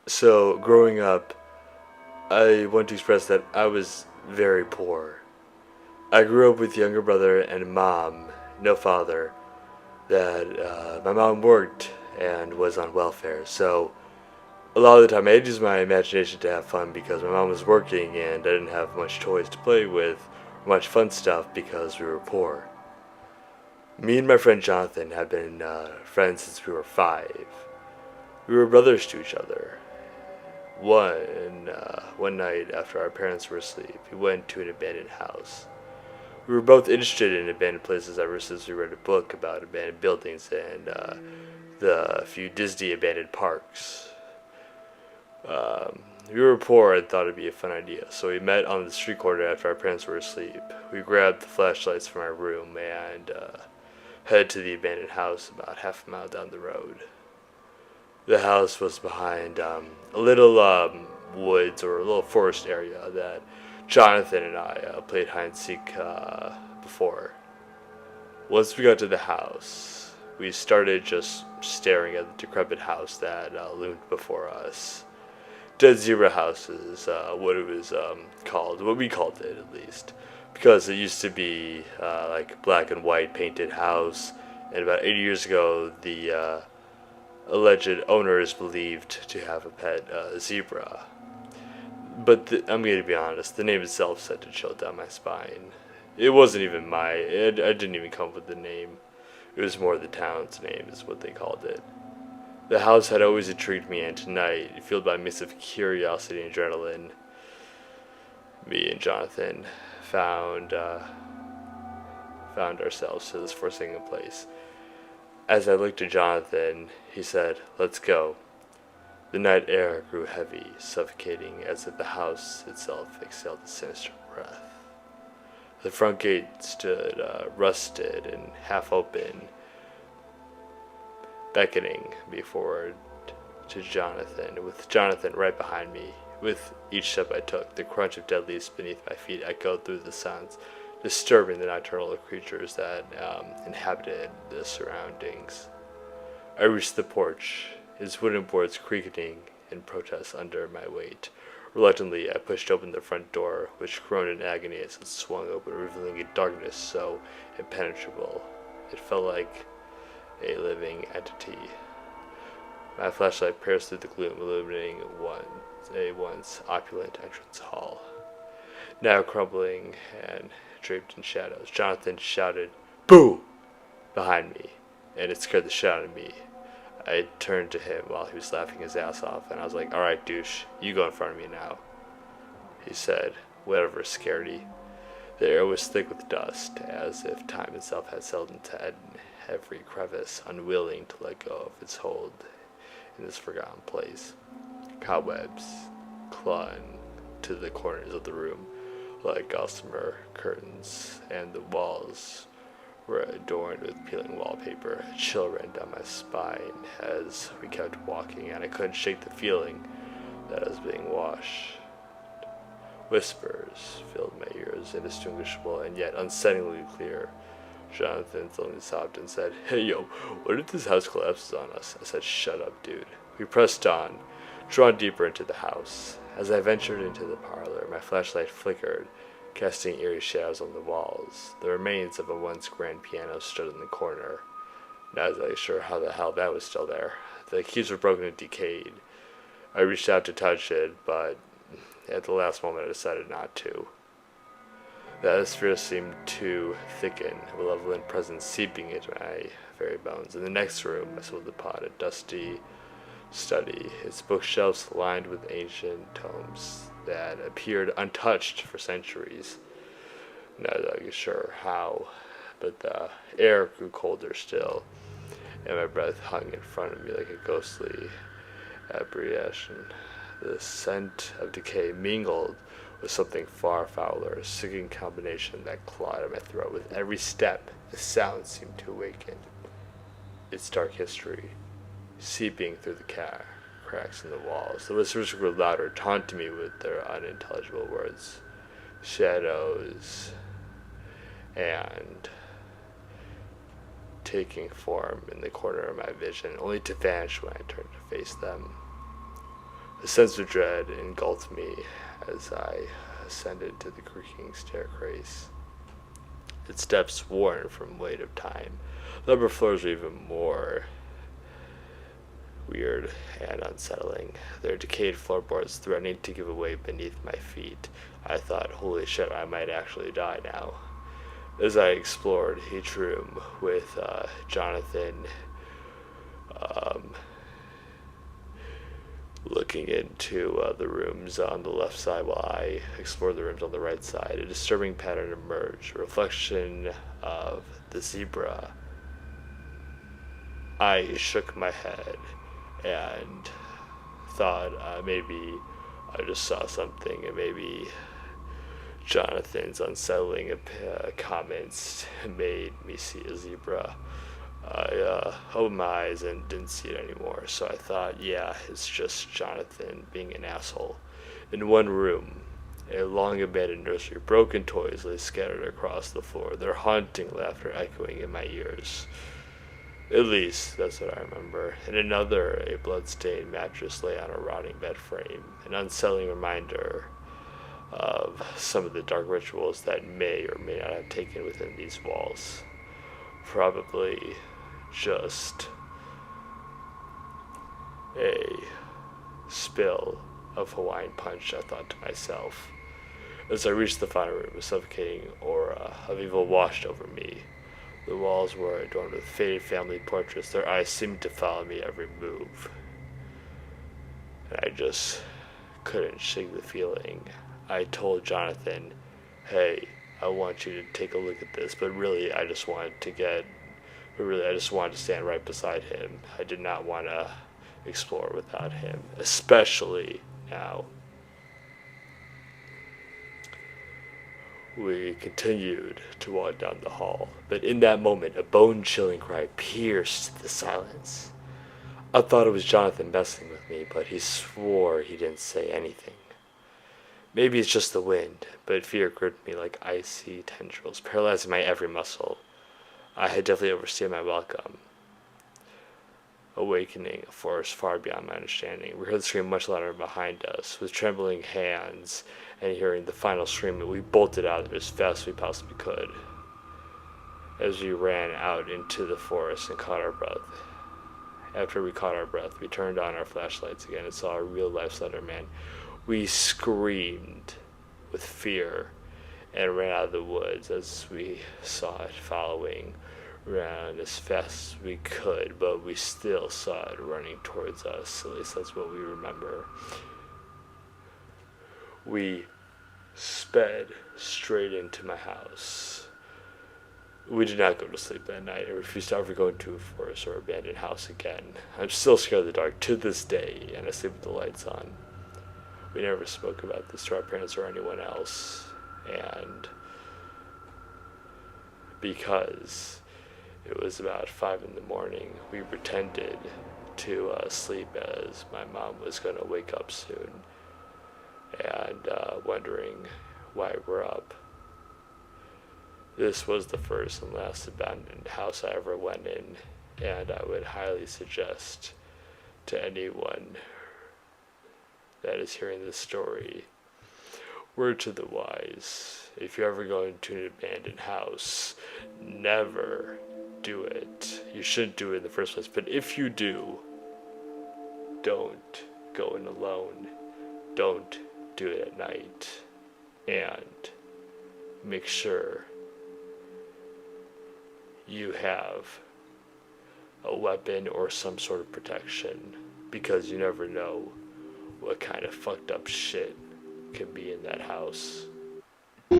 So, growing up, I want to express that I was very poor. I grew up with a younger brother and a mom, no father, that my mom worked and was on welfare. So, a lot of the time I had to use my imagination to have fun because my mom was working and I didn't have much toys to play with or much fun stuff because we were poor. Me and my friend Jonathan have been friends since we were 5. We were brothers to each other. One night after our parents were asleep, we went to an abandoned house. We were both interested in abandoned places ever since we read a book about abandoned buildings and the few Disney abandoned parks. We were poor and thought it'd be a fun idea, so we met on the street corner after our parents were asleep. We grabbed the flashlights from our room and headed to the abandoned house about half a mile down the road. The house was behind a little woods or a little forest area that Jonathan and I played hide and seek before. Once we got to the house, we started just staring at the decrepit house that loomed before us. Dead Zebra House is what it was called, what we called it at least, because it used to be like black and white painted house, and about 80 years ago, the alleged owner is believed to have a pet zebra. But I'm going to be honest, the name itself sent a chill down my spine. It wasn't even I didn't even come up with the name. It was more the town's name, is what they called it. The house had always intrigued me, and tonight, fueled by a mix of curiosity and adrenaline, me and Jonathan found ourselves to this forsaken place. As I looked at Jonathan, he said, "Let's go." The night air grew heavy, suffocating, as if the house itself exhaled a sinister breath. The front gate stood rusted and half open, beckoning me forward to Jonathan, with Jonathan right behind me. With each step I took, the crunch of dead leaves beneath my feet echoed through the sounds, disturbing the nocturnal creatures that inhabited the surroundings. I reached the porch, its wooden boards creaking in protest under my weight. Reluctantly, I pushed open the front door, which groaned in agony as it swung open, revealing a darkness so impenetrable it felt like a living entity. My flashlight pierced through the gloom, illuminating a once opulent entrance hall, now crumbling and draped in shadows. Jonathan shouted, "Boo!" behind me, and it scared the shit out of me. I turned to him while he was laughing his ass off, and I was like, "Alright, douche, you go in front of me now," he said, whatever scaredy. The air was thick with dust, as if time itself had settled into every crevice, unwilling to let go of its hold in this forgotten place. Cobwebs clung to the corners of the room like gossamer curtains, and the walls were adorned with peeling wallpaper. A chill ran down my spine as we kept walking, and I couldn't shake the feeling that I was being washed. Whispers filled my ears, indistinguishable and yet unsettlingly clear. Jonathan suddenly sobbed and said, "Hey yo, what if this house collapses on us?" I said, "Shut up, dude." We pressed on, drawn deeper into the house. As I ventured into the parlor, my flashlight flickered, casting eerie shadows on the walls. The remains of a once grand piano stood in the corner. Not exactly sure how the hell that was still there. The keys were broken and decayed. I reached out to touch it, but at the last moment I decided not to. The atmosphere seemed to thicken, a malevolent presence seeping into my very bones. In the next room, I saw the pot, a dusty study, its bookshelves lined with ancient tomes that appeared untouched for centuries. Not exactly sure how, but the air grew colder still, and my breath hung in front of me like a ghostly apparition. The scent of decay mingled with something far fouler, a sickening combination that clawed at my throat. With every step, the sound seemed to awaken its dark history, seeping through the cracks in the walls. The whispers grew louder, taunting me with their unintelligible words. Shadows and taking form in the corner of my vision, only to vanish when I turned to face them. A sense of dread engulfed me as I ascended to the creaking staircase. Its steps worn from weight of time. The upper floors were even more weird and unsettling, their decayed floorboards threatening to give way beneath my feet. I thought, holy shit, I might actually die now. As I explored each room with Jonathan um, looking into the rooms on the left side while I explored the rooms on the right side, a disturbing pattern emerged, a reflection of the zebra. I shook my head and thought maybe I just saw something, and maybe Jonathan's unsettling comments made me see a zebra. I opened my eyes and didn't see it anymore, so I thought, yeah, it's just Jonathan being an asshole. In one room, a long abandoned nursery, broken toys lay scattered across the floor, their haunting laughter echoing in my ears. At least, that's what I remember. In another, a blood-stained mattress lay on a rotting bed frame, an unsettling reminder of some of the dark rituals that may or may not have taken within these walls. Probably just a spill of Hawaiian punch, I thought to myself. As I reached the final room, a suffocating aura of evil washed over me. The walls were adorned with faded family portraits, their eyes seemed to follow me every move. And I just couldn't shake the feeling. I told Jonathan, hey, I want you to take a look at this, but really I just wanted to stand right beside him. I did not want to explore without him, especially now. We continued to walk down the hall, but in that moment a bone-chilling cry pierced the silence. I thought it was Jonathan messing with me, but he swore he didn't say anything. Maybe it's just the wind, but fear gripped me like icy tendrils, paralyzing my every muscle. I had definitely overstayed my welcome, awakening a force far beyond my understanding. We heard the scream much louder behind us. With trembling hands and hearing the final scream, we bolted out of there as fast as we possibly could. As we ran out into the forest and caught our breath. After we caught our breath, we turned on our flashlights again and saw a real-life Slender Man. We screamed with fear and ran out of the woods as we saw it following around as fast as we could, but we still saw it running towards us. At least that's what we remember. We sped straight into my house. We did not go to sleep that night. I refused to ever go into a forest or abandoned house again. I'm still scared of the dark to this day, and I sleep with the lights on. We never spoke about this to our parents or anyone else, and because it was about 5 in the morning, we pretended to sleep as my mom was going to wake up soon, and wondering why we're up. This was the first and last abandoned house I ever went in, and I would highly suggest to anyone that is hearing this story, word to the wise, if you're ever going to an abandoned house, never do it. You shouldn't do it in the first place, but if you do, don't go in alone. Don't do it at night. And make sure you have a weapon or some sort of protection, because you never know what kind of fucked up shit can be in that house.